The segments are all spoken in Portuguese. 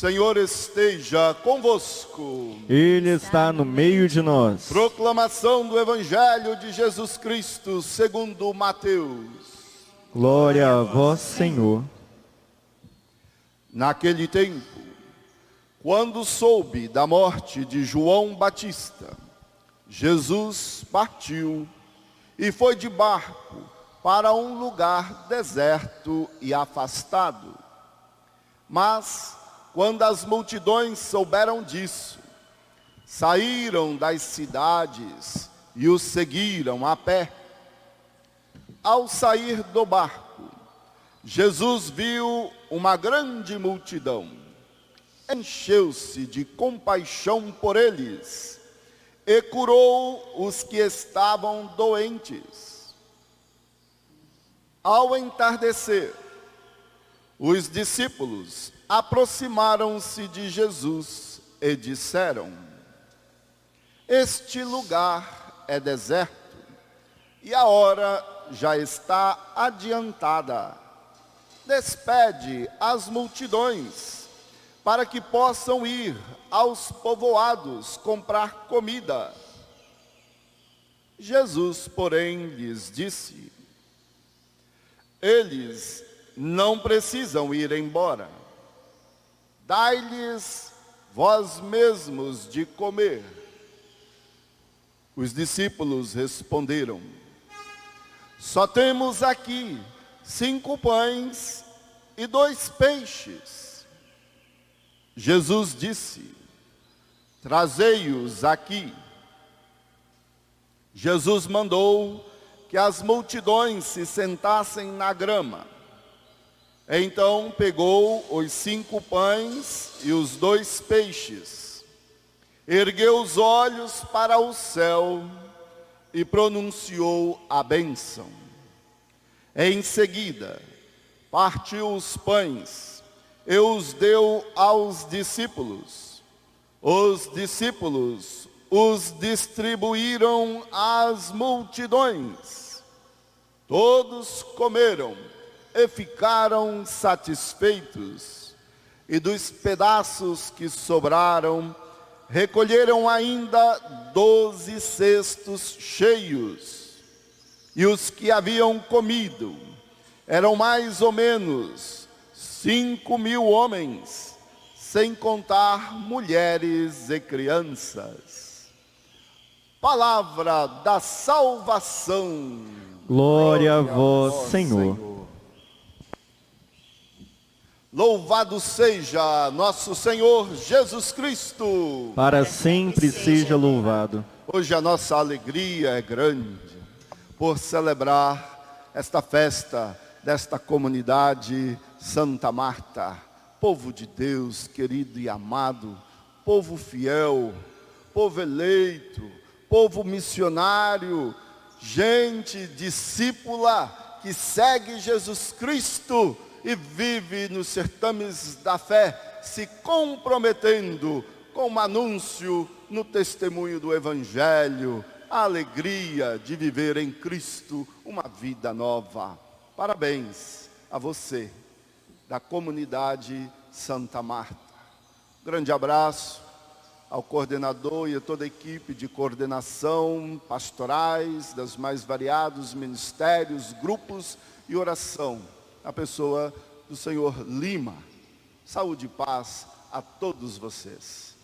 Senhor esteja convosco. Ele está no meio de nós. Proclamação do Evangelho de Jesus Cristo segundo Mateus. Glória a vós, Senhor. Naquele tempo, quando soube da morte de João Batista, Jesus partiu e foi de barco para um lugar deserto e afastado. Mas, quando as multidões souberam disso, saíram das cidades e o seguiram a pé. Ao sair do barco, Jesus viu uma grande multidão. Encheu-se de compaixão por eles e curou os que estavam doentes. Ao entardecer, os discípulos aproximaram-se de Jesus e disseram: este lugar é deserto e a hora já está adiantada. Despede as multidões para que possam ir aos povoados comprar comida. Jesus, porém, lhes disse: eles não precisam ir embora. Dai-lhes vós mesmos de comer. Os discípulos responderam: só temos aqui 5 pães e 2 peixes. Jesus disse: trazei-os aqui. Jesus mandou que as multidões se sentassem na grama. Então pegou os 5 pães e os 2 peixes, ergueu os olhos para o céu e pronunciou a bênção. Em seguida, partiu os pães e os deu aos discípulos. Os discípulos os distribuíram às multidões. Todos comeram e ficaram satisfeitos, e dos pedaços que sobraram, recolheram ainda 12 cestos cheios. E os que haviam comido eram mais ou menos 5.000 homens, sem contar mulheres e crianças. Palavra da salvação. Glória a vós, Senhor. Louvado seja nosso Senhor Jesus Cristo. Para sempre seja louvado. Hoje a nossa alegria é grande por celebrar esta festa desta comunidade Santa Marta. Povo de Deus, querido e amado, povo fiel, povo eleito, povo missionário, gente discípula que segue Jesus Cristo e vive nos certames da fé, se comprometendo com o anúncio no testemunho do Evangelho, a alegria de viver em Cristo uma vida nova. Parabéns a você, da comunidade Santa Marta. Grande abraço ao coordenador e a toda a equipe de coordenação, pastorais, dos mais variados ministérios, grupos e oração. A pessoa do Senhor Lima. Saúde e paz a todos vocês.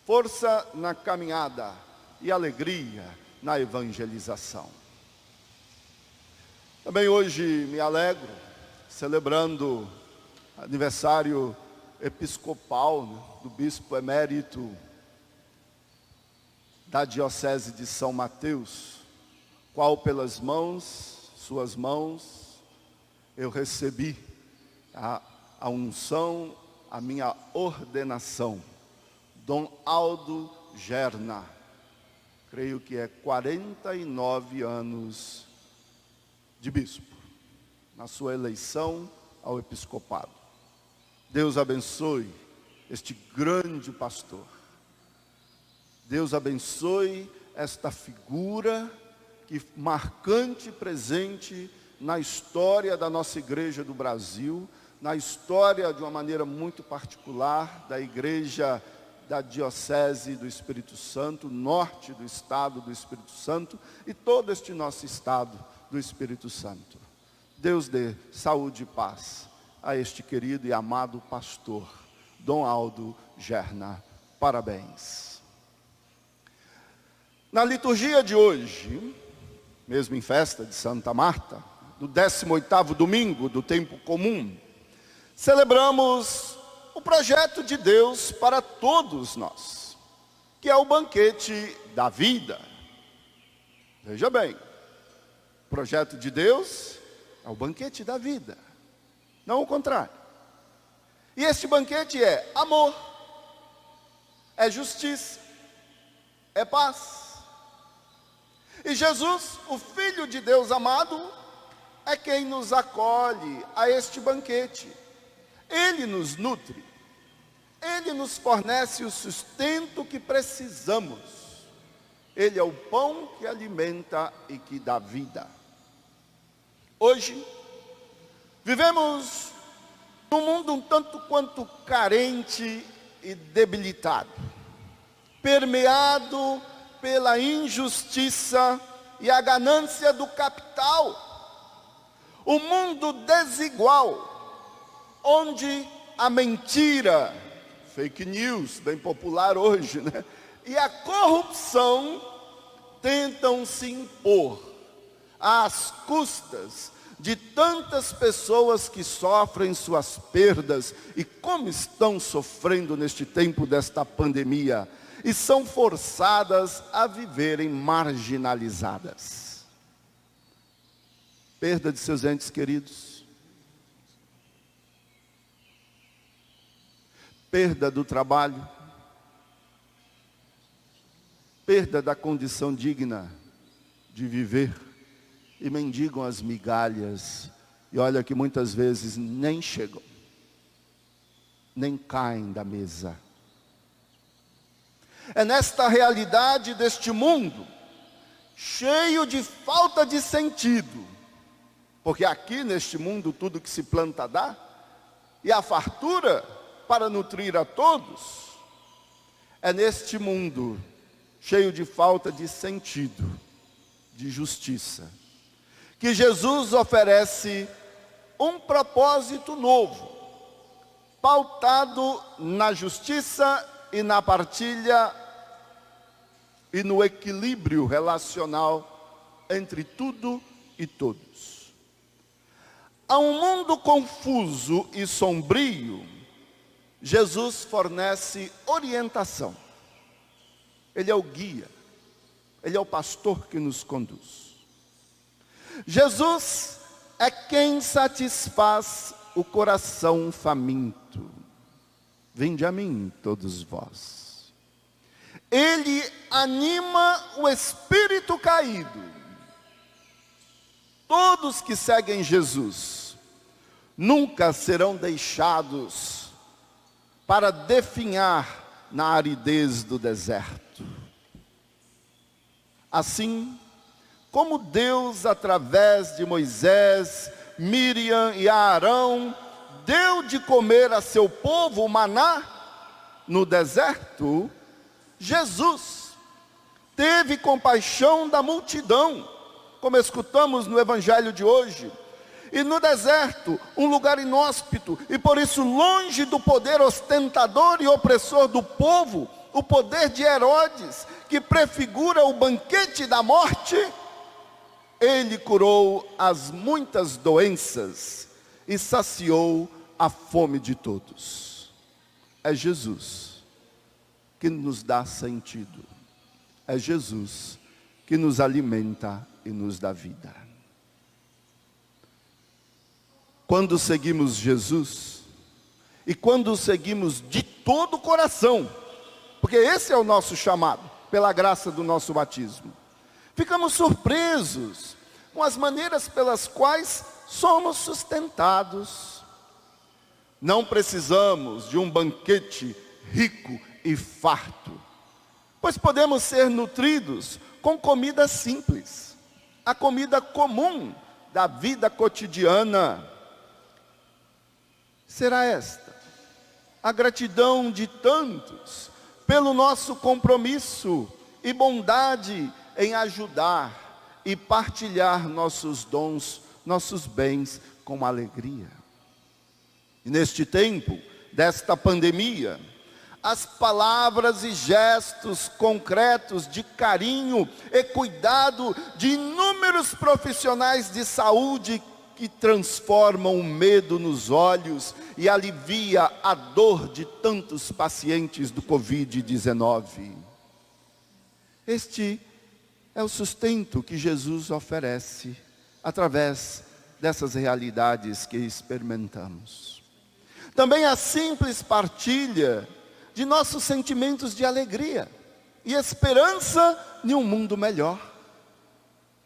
Força na caminhada e alegria na evangelização. Também hoje me alegro, celebrando aniversário episcopal do bispo emérito da Diocese de São Mateus, qual pelas suas mãos, eu recebi a unção, a minha ordenação. Dom Aldo Gerna, creio que é 49 anos de bispo, na sua eleição ao episcopado. Deus abençoe este grande pastor. Deus abençoe esta figura que marcante presente na história da nossa igreja do Brasil, na história de uma maneira muito particular da igreja da Diocese do Espírito Santo, norte do estado do Espírito Santo e todo este nosso estado do Espírito Santo. Deus dê saúde e paz a este querido e amado pastor, Dom Aldo Gerna. Parabéns. Na liturgia de hoje, mesmo em festa de Santa Marta, no 18º domingo do tempo comum, celebramos o projeto de Deus para todos nós, que é o banquete da vida. Veja bem, o projeto de Deus é o banquete da vida, não o contrário. E este banquete é amor, é justiça, é paz. E Jesus, o Filho de Deus amado, é quem nos acolhe a este banquete. Ele nos nutre, Ele nos fornece o sustento que precisamos. Ele é o pão que alimenta e que dá vida. Hoje, vivemos num mundo um tanto quanto carente e debilitado, permeado pela injustiça e a ganância do capital. Um mundo desigual, onde a mentira, fake news, bem popular hoje, né? E a corrupção tentam se impor às custas de tantas pessoas que sofrem suas perdas e como estão sofrendo neste tempo desta pandemia e são forçadas a viverem marginalizadas. Perda de seus entes queridos, perda do trabalho, perda da condição digna de viver, e mendigam as migalhas, e olha que muitas vezes nem chegam, nem caem da mesa. É nesta realidade deste mundo, cheio de falta de sentido, porque aqui neste mundo tudo que se planta dá, e a fartura para nutrir a todos, é neste mundo cheio de falta de sentido, de justiça, que Jesus oferece um propósito novo, pautado na justiça e na partilha e no equilíbrio relacional entre tudo e todos. A um mundo confuso e sombrio, Jesus fornece orientação. Ele é o guia, Ele é o pastor que nos conduz. Jesus é quem satisfaz o coração faminto. Vinde a mim, todos vós. Ele anima o espírito caído. Todos que seguem Jesus nunca serão deixados para definhar na aridez do deserto. Assim, como Deus, através de Moisés, Miriam e Arão, deu de comer a seu povo o maná no deserto, Jesus teve compaixão da multidão, como escutamos no Evangelho de hoje. E no deserto, um lugar inóspito, e por isso longe do poder ostentador e opressor do povo, o poder de Herodes, que prefigura o banquete da morte, Ele curou as muitas doenças e saciou a fome de todos. É Jesus que nos dá sentido. É Jesus que nos alimenta e nos dá vida. Quando seguimos Jesus, e quando o seguimos de todo o coração, porque esse é o nosso chamado, pela graça do nosso batismo, ficamos surpresos com as maneiras pelas quais somos sustentados. Não precisamos de um banquete rico e farto, pois podemos ser nutridos com comida simples, a comida comum da vida cotidiana. será esta: a gratidão de tantos pelo nosso compromisso e bondade em ajudar e partilhar nossos dons, nossos bens com alegria. E neste tempo desta pandemia, as palavras e gestos concretos de carinho e cuidado de inúmeros profissionais de saúde que transformam o medo nos olhos e alivia a dor de tantos pacientes do Covid-19. Este é o sustento que Jesus oferece através dessas realidades que experimentamos. Também a simples partilha de nossos sentimentos de alegria e esperança em um mundo melhor.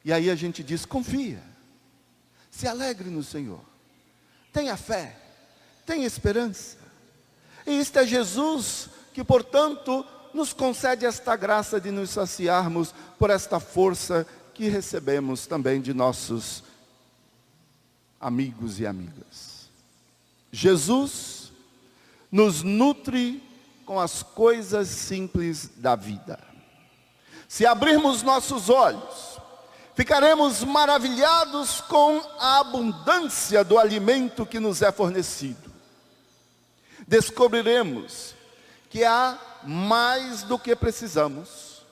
E aí a gente diz: confia, se alegre no Senhor, tenha fé, tenha esperança. E isto é Jesus que, portanto, nos concede esta graça de nos saciarmos por esta força que recebemos também de nossos amigos e amigas. Jesus nos nutre com as coisas simples da vida. Se abrirmos nossos olhos, ficaremos maravilhados com a abundância do alimento que nos é fornecido. Descobriremos que há mais do que precisamos,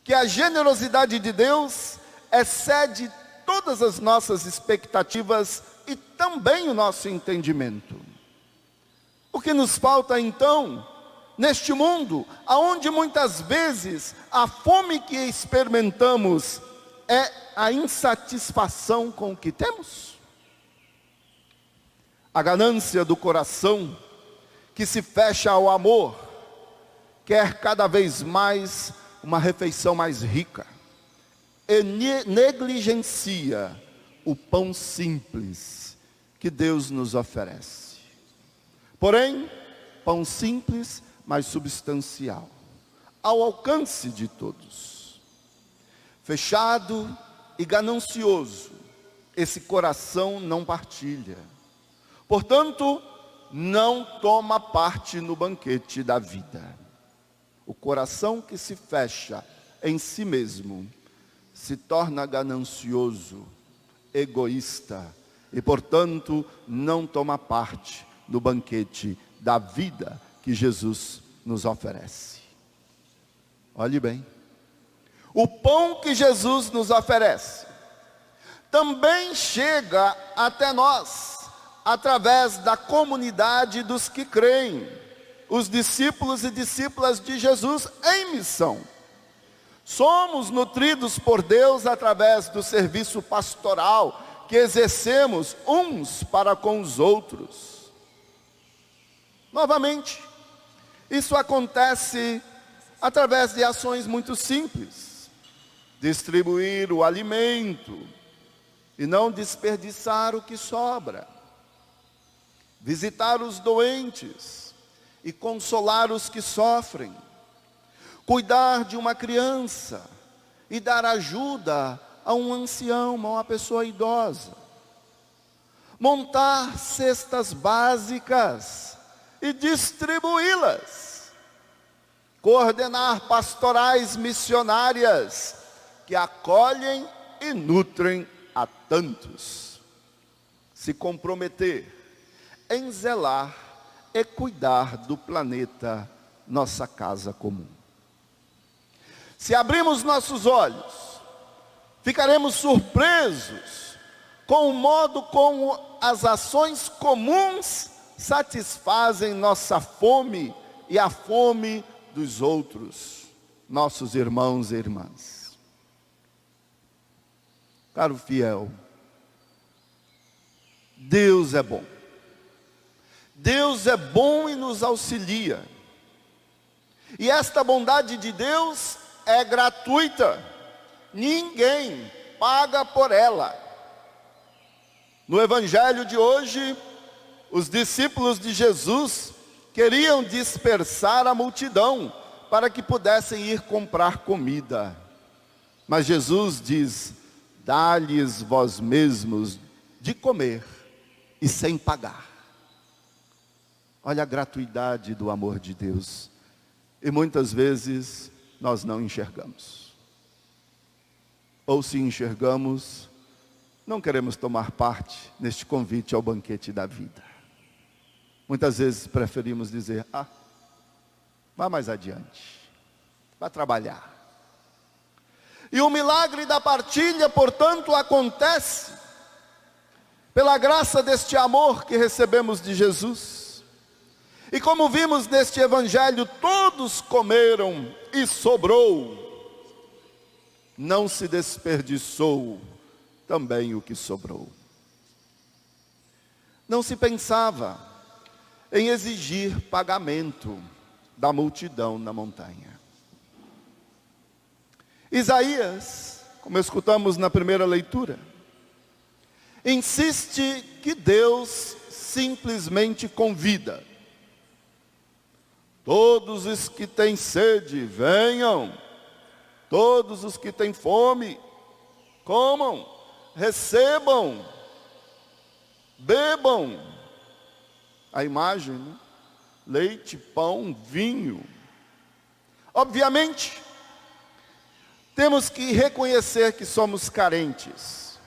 que a generosidade de Deus excede todas as nossas expectativas e também o nosso entendimento. O que nos falta então, neste mundo, onde muitas vezes a fome que experimentamos é a insatisfação com o que temos? A ganância do coração, que se fecha ao amor, quer cada vez mais uma refeição mais rica, e negligencia o pão simples que Deus nos oferece. Porém, pão simples, mas substancial, ao alcance de todos. Fechado e ganancioso, esse coração não partilha. Portanto, não toma parte no banquete da vida. O coração que se fecha em si mesmo se torna ganancioso, egoísta e, portanto, não toma parte no banquete da vida que Jesus nos oferece. Olhe bem, o pão que Jesus nos oferece também chega até nós através da comunidade dos que creem, os discípulos e discípulas de Jesus em missão. Somos nutridos por Deus através do serviço pastoral que exercemos uns para com os outros. Novamente, isso acontece através de ações muito simples: distribuir o alimento e não desperdiçar o que sobra, visitar os doentes e consolar os que sofrem, cuidar de uma criança e dar ajuda a um ancião, a uma pessoa idosa, montar cestas básicas e distribuí-las, coordenar pastorais missionárias que acolhem e nutrem a tantos, se comprometer em zelar e cuidar do planeta, nossa casa comum. Se abrirmos nossos olhos, ficaremos surpresos com o modo como as ações comuns satisfazem nossa fome e a fome dos outros, nossos irmãos e irmãs. Caro fiel, Deus é bom. Deus é bom e nos auxilia. E esta bondade de Deus é gratuita. Ninguém paga por ela. No evangelho de hoje, os discípulos de Jesus queriam dispersar a multidão para que pudessem ir comprar comida. Mas Jesus diz: dá-lhes vós mesmos de comer e sem pagar. Olha a gratuidade do amor de Deus. E muitas vezes nós não enxergamos. Ou se enxergamos, não queremos tomar parte neste convite ao banquete da vida. Muitas vezes preferimos dizer, vá mais adiante, vá trabalhar. E o milagre da partilha, portanto, acontece pela graça deste amor que recebemos de Jesus. E como vimos neste evangelho, todos comeram e sobrou. Não se desperdiçou também o que sobrou. Não se pensava em exigir pagamento da multidão na montanha. Isaías, como escutamos na primeira leitura, insiste que Deus simplesmente convida. Todos os que têm sede, venham. Todos os que têm fome, comam, recebam, bebam. A imagem, né? Leite, pão, vinho. Obviamente, temos que reconhecer que somos carentes.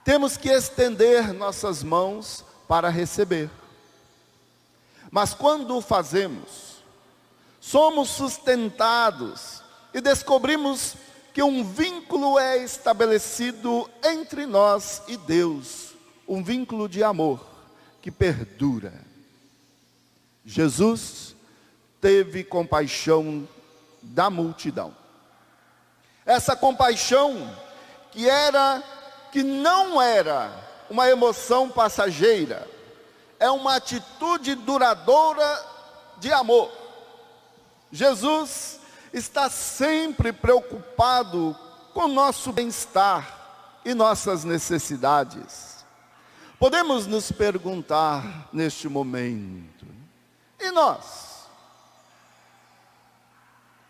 Temos que estender nossas mãos para receber. Mas quando o fazemos, somos sustentados e descobrimos que um vínculo é estabelecido entre nós e Deus. Um vínculo de amor que perdura. Jesus teve compaixão da multidão. Essa compaixão que não era uma emoção passageira, é uma atitude duradoura de amor. Jesus está sempre preocupado com nosso bem-estar e nossas necessidades. Podemos nos perguntar neste momento, e nós?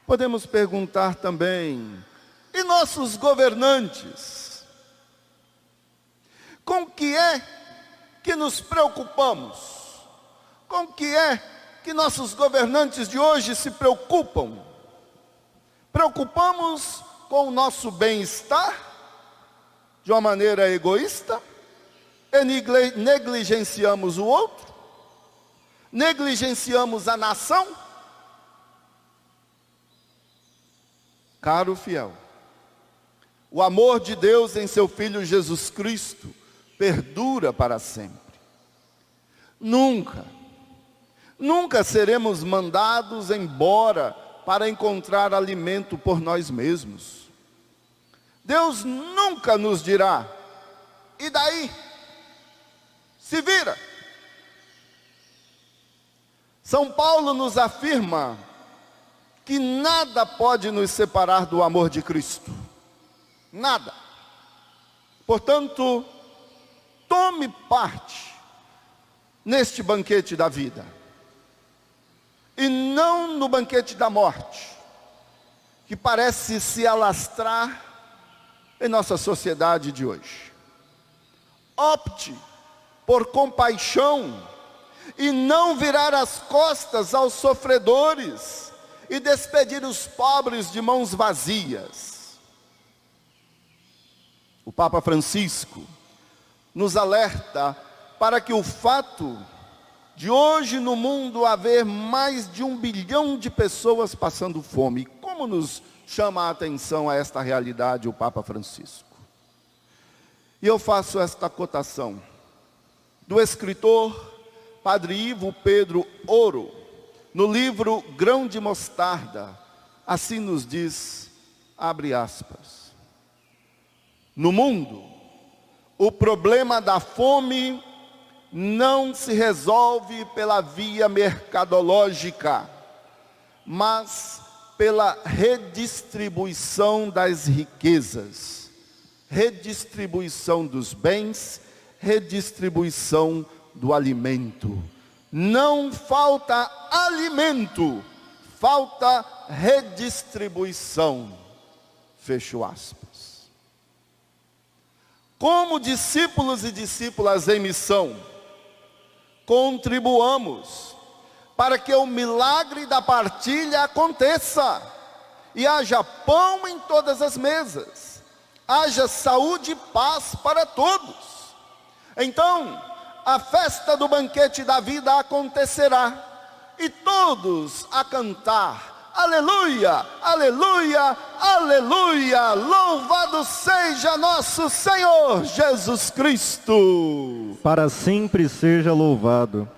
Podemos perguntar também, e nossos governantes? Com o que é que nos preocupamos? Com o que é que nossos governantes de hoje se preocupam? Preocupamos com o nosso bem-estar de uma maneira egoísta e negligenciamos o outro? Negligenciamos a nação? Caro fiel, o amor de Deus em seu Filho Jesus Cristo perdura para sempre. Nunca seremos mandados embora para encontrar alimento por nós mesmos. Deus nunca nos dirá, e daí? Se vira. São Paulo nos afirma que nada pode nos separar do amor de Cristo. Nada. Portanto, tome parte neste banquete da vida. E não no banquete da morte, que parece se alastrar em nossa sociedade de hoje. Opte por compaixão e não virar as costas aos sofredores e despedir os pobres de mãos vazias. O Papa Francisco nos alerta para que o fato de hoje no mundo haver mais de 1 bilhão de pessoas passando fome. Como nos chama a atenção a esta realidade o Papa Francisco? E eu faço esta cotação do escritor Padre Ivo Pedro Oro, no livro Grão de Mostarda. Assim nos diz, abre aspas: no mundo, o problema da fome não se resolve pela via mercadológica, mas pela redistribuição das riquezas, redistribuição dos bens, redistribuição do alimento. Não falta alimento, falta redistribuição. Fecho aspas. Como discípulos e discípulas em missão, contribuamos para que o milagre da partilha aconteça e haja pão em todas as mesas, haja saúde e paz para todos. Então, a festa do banquete da vida acontecerá e todos a cantar: aleluia, aleluia, aleluia, louvado seja nosso Senhor Jesus Cristo. Para sempre seja louvado.